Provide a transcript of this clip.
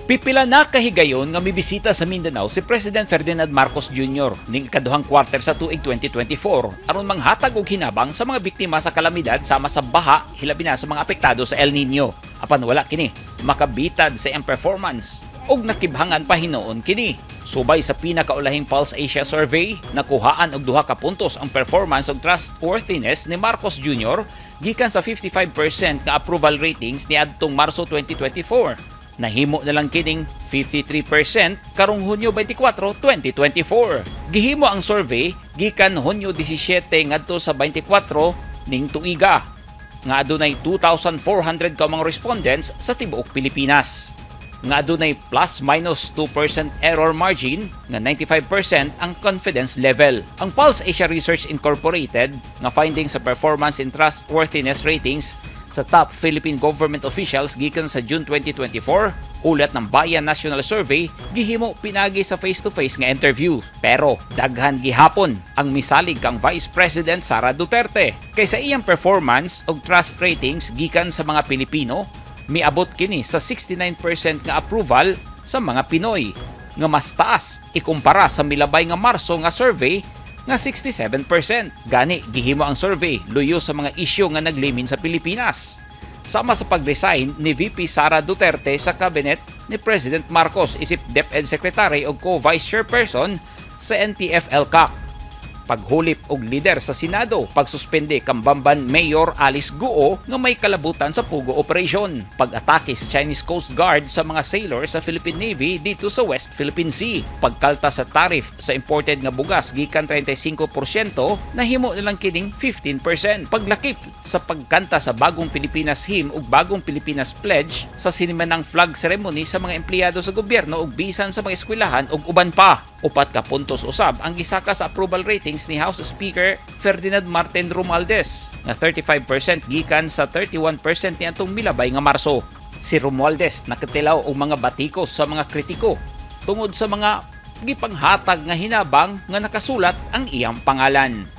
Pipila na kahigayon nga mibisita sa Mindanao si President Ferdinand Marcos Jr. ning ikaduhang kuwarter sa tuig 2024 aron manghatag og hinabang sa mga biktima sa kalamidad sama sa baha hilabi na sa mga apektado sa El Nino. Apan wala kini makabitad sa iyang performance og nakibhangan pa hinuon kini. Subay sa pinakaulahing Pulse Asia survey, nakuhaan og 2 ka puntos ang performance ug trustworthiness ni Marcos Jr. gikan sa 55% nga approval ratings niadtong Marso 2024. Nahimo na lang kining 53% karong Hunyo 24, 2024. Gihimo ang survey gikan Hunyo 17 ngadto sa 24 ning tuiga nga adunay 2,400 ka mga respondents sa tibuok Pilipinas. Nga adunay plus minus 2% error margin nga 95% ang confidence level. Ang Pulse Asia Research Incorporated nga findings sa performance and trustworthiness ratings sa top Philippine government officials gikan sa June 2024, ulat ng Bayan National Survey, gihimo pinagi sa face-to-face nga interview. Pero daghan gihapon ang misalig kang Vice President Sara Duterte. Kaysa iyang performance ug trust ratings gikan sa mga Pilipino, miabot kini sa 69% nga approval sa mga Pinoy, nga mas taas ikumpara sa milabay nga Marso nga survey nga 67%. Gani gihimo ang survey luyo sa mga isyu nga naglimin sa Pilipinas. Sama sa pag-resign ni VP Sara Duterte sa cabinet ni President Marcos, isip DepEd Secretary o co-Vice Chairperson sa NTF-ELCAC. Paghulip og lider sa Senado, pagsuspende kang Bamban Mayor Alice Guo nga may kalabutan sa Pugo Operation, pag-atake sa Chinese Coast Guard sa mga sailor sa Philippine Navy dito sa West Philippine Sea, pagkalta sa tariff sa imported nga bugas gikan 35% nahimo nilang kining 15%, paglakip sa pagkanta sa Bagong Pilipinas Hymn ug Bagong Pilipinas Pledge sa sinimanang flag ceremony sa mga empleyado sa gobyerno ug bisan sa mga eskwelahan ug uban pa. Upat ka puntos usab ang gisaka sa approval ratings ni House Speaker Ferdinand Martin Romualdez nga 35% gikan sa 31% niadtong milabay nga Marso. Si Romualdez nakatilaw og mga batikos sa mga kritiko tungod sa mga gipanghatag nga hinabang nga nakasulat ang iyang pangalan.